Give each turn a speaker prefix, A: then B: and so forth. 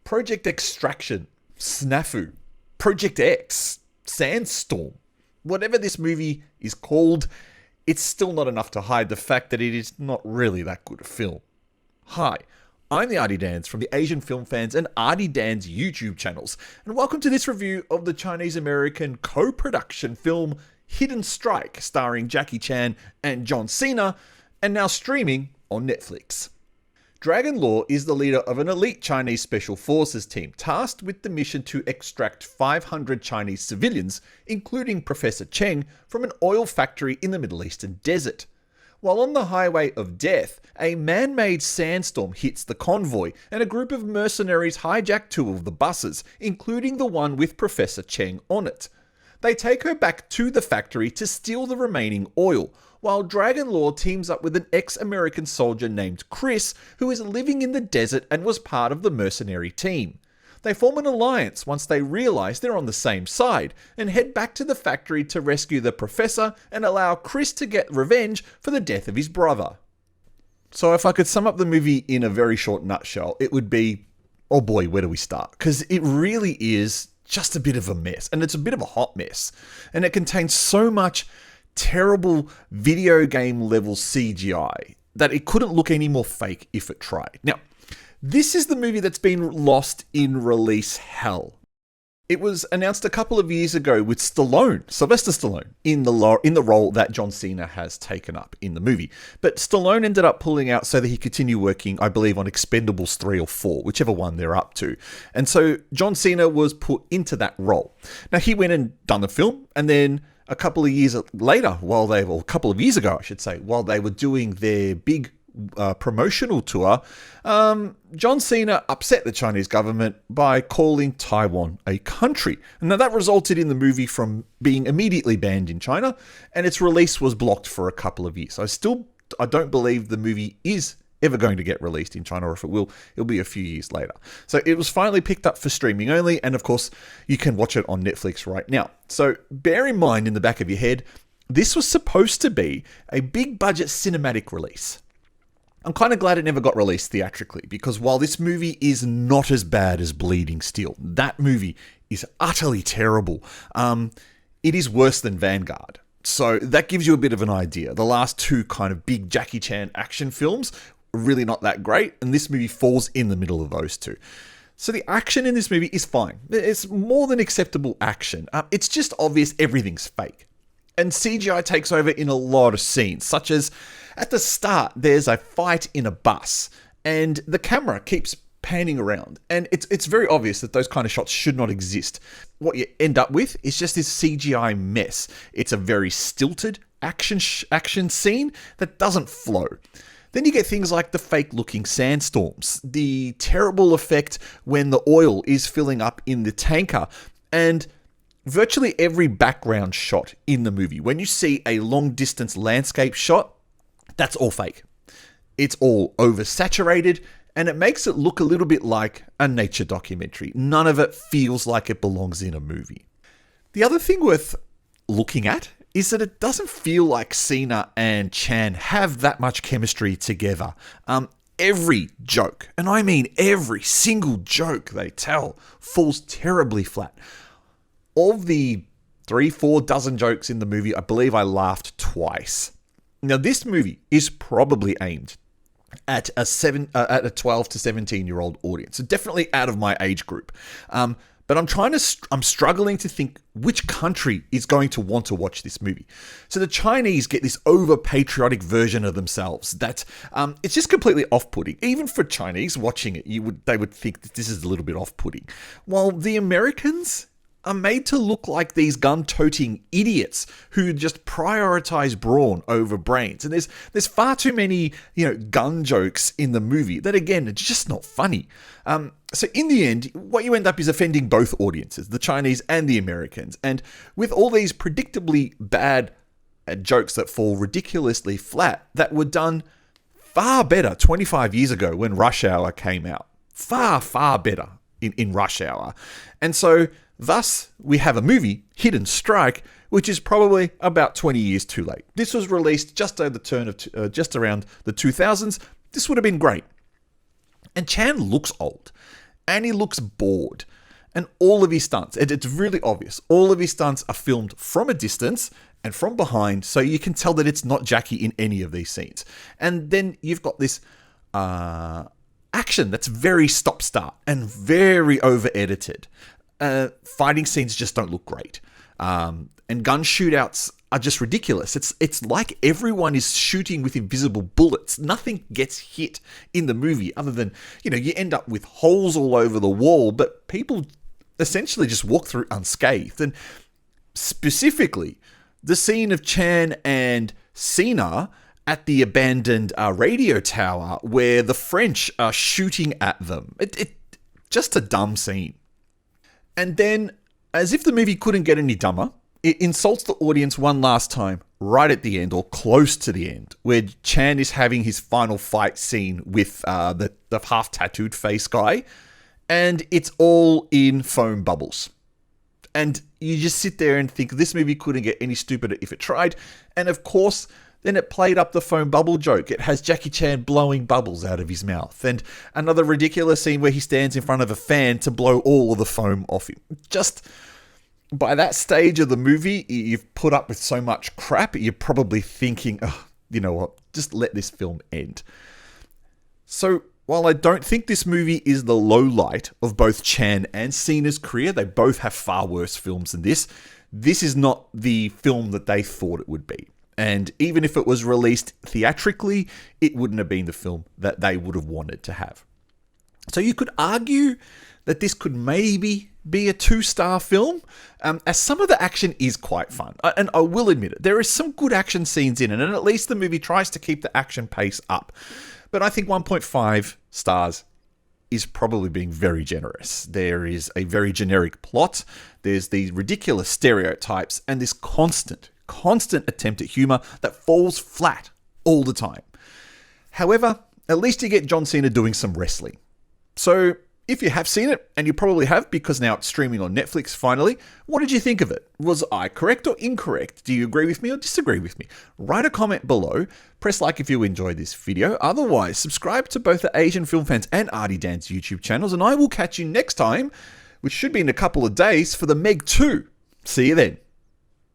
A: Project Extraction, SNAFU, Project X, Sandstorm. Whatever this movie is called, it's still not enough to hide the fact that it is not really that good a film. Hi, I'm the Artie Dans from the Asian Film Fans and Artie Dans YouTube channels, and welcome to this review of the Chinese-American co-production film Hidden Strike, starring Jackie Chan and John Cena, and now streaming on Netflix. Dragon Law is the leader of an elite Chinese special forces team tasked with the mission to extract 500 Chinese civilians, including Professor Cheng, from an oil factory in the Middle Eastern desert. While on the highway of death, a man-made sandstorm hits the convoy, and a group of mercenaries hijack two of the buses, including the one with Professor Cheng on it. They take her back to the factory to steal the remaining oil, while Dragon Law teams up with an ex-American soldier named Chris, who is living in the desert and was part of the mercenary team. They form an alliance once they realize they're on the same side, and head back to the factory to rescue the professor and allow Chris to get revenge for the death of his brother. So if I could sum up the movie in a very short nutshell, it would be, oh boy, where do we start? Because it really is just a bit of a mess, and it's a bit of a hot mess, and it contains so much terrible video game level CGI that it couldn't look any more fake if it tried. Now, this is the movie that's been lost in release hell. It was announced a couple of years ago with Sylvester Stallone, in the role that John Cena has taken up in the movie. But Stallone ended up pulling out so that he could continue working, I believe, on Expendables 3 or 4, whichever one they're up to. And so John Cena was put into that role. Now, he went and done the film, and then a couple of years later, a couple of years ago, I should say, while they were doing their big promotional tour, John Cena upset the Chinese government by calling Taiwan a country. And now that resulted in the movie from being immediately banned in China, and its release was blocked for a couple of years. I don't believe the movie is ever going to get released in China, or if it will, it'll be a few years later. So it was finally picked up for streaming only, and of course, you can watch it on Netflix right now. So bear in mind in the back of your head, this was supposed to be a big budget cinematic release. I'm kind of glad it never got released theatrically, because while this movie is not as bad as Bleeding Steel, that movie is utterly terrible. It is worse than Vanguard. So that gives you a bit of an idea. The last two kind of big Jackie Chan action films are really not that great, and this movie falls in the middle of those two. So the action in this movie is fine. It's more than acceptable action. It's just obvious everything's fake. And CGI takes over in a lot of scenes, such as at the start, there's a fight in a bus, and the camera keeps panning around. And it's very obvious that those kind of shots should not exist. What you end up with is just this CGI mess. It's a very stilted action scene that doesn't flow. Then you get things like the fake-looking sandstorms, the terrible effect when the oil is filling up in the tanker, and virtually every background shot in the movie. When you see a long-distance landscape shot, that's all fake. It's all oversaturated, and it makes it look a little bit like a nature documentary. None of it feels like it belongs in a movie. The other thing worth looking at is that it doesn't feel like Cena and Chan have that much chemistry together. Every joke, and I mean every single joke they tell, falls terribly flat. Of the 3-4 dozen jokes in the movie, I believe I laughed twice. Now, this movie is probably aimed at a 12 to 17-year-old audience, so definitely out of my age group. But I'm struggling to think which country is going to want to watch this movie. So the Chinese get this over-patriotic version of themselves that it's just completely off-putting. Even for Chinese watching it, they would think that this is a little bit off-putting. While the Americans are made to look like these gun-toting idiots who just prioritize brawn over brains. And there's far too many, gun jokes in the movie that, again, are just not funny. So in the end, what you end up is offending both audiences, the Chinese and the Americans. And with all these predictably bad jokes that fall ridiculously flat, that were done far better 25 years ago when Rush Hour came out. Far, far better in Rush Hour. And so thus, we have a movie, Hidden Strike, which is probably about 20 years too late. This was released just around the 2000s. This would have been great. And Chan looks old. and he looks bored. And all of his stunts, it's really obvious, all of his stunts are filmed from a distance and from behind, so you can tell that it's not Jackie in any of these scenes. And then you've got this action that's very stop-start and very over-edited. Fighting scenes just don't look great. And gun shootouts are just ridiculous. It's like everyone is shooting with invisible bullets. Nothing gets hit in the movie other than, you end up with holes all over the wall, but people essentially just walk through unscathed. And specifically, the scene of Chan and Cena at the abandoned radio tower where the French are shooting at them. It just a dumb scene. And then, as if the movie couldn't get any dumber, it insults the audience one last time, right at the end, or close to the end, where Chan is having his final fight scene with the half-tattooed face guy, and it's all in foam bubbles. And you just sit there and think, this movie couldn't get any stupider if it tried. And of course, then it played up the foam bubble joke. It has Jackie Chan blowing bubbles out of his mouth. And another ridiculous scene where he stands in front of a fan to blow all of the foam off him. Just by that stage of the movie, you've put up with so much crap, you're probably thinking, oh, you know what, just let this film end. So while I don't think this movie is the low light of both Chan and Cena's career, they both have far worse films than this. This is not the film that they thought it would be. And even if it was released theatrically, it wouldn't have been the film that they would have wanted to have. So you could argue that this could maybe be a 2-star film, as some of the action is quite fun. And I will admit it, there is some good action scenes in it, and at least the movie tries to keep the action pace up. But I think 1.5 stars is probably being very generous. There is a very generic plot, there's these ridiculous stereotypes, and this constant attempt at humor that falls flat all the time. However, at least you get John Cena doing some wrestling. So if you have seen it, and you probably have because now it's streaming on Netflix finally, what did you think of it? Was I correct or incorrect? Do you agree with me or disagree with me? Write a comment below. Press like if you enjoyed this video. Otherwise, subscribe to both the Asian Film Fans and Artie Dan's YouTube channels, and I will catch you next time, which should be in a couple of days, for the Meg 2. See you then.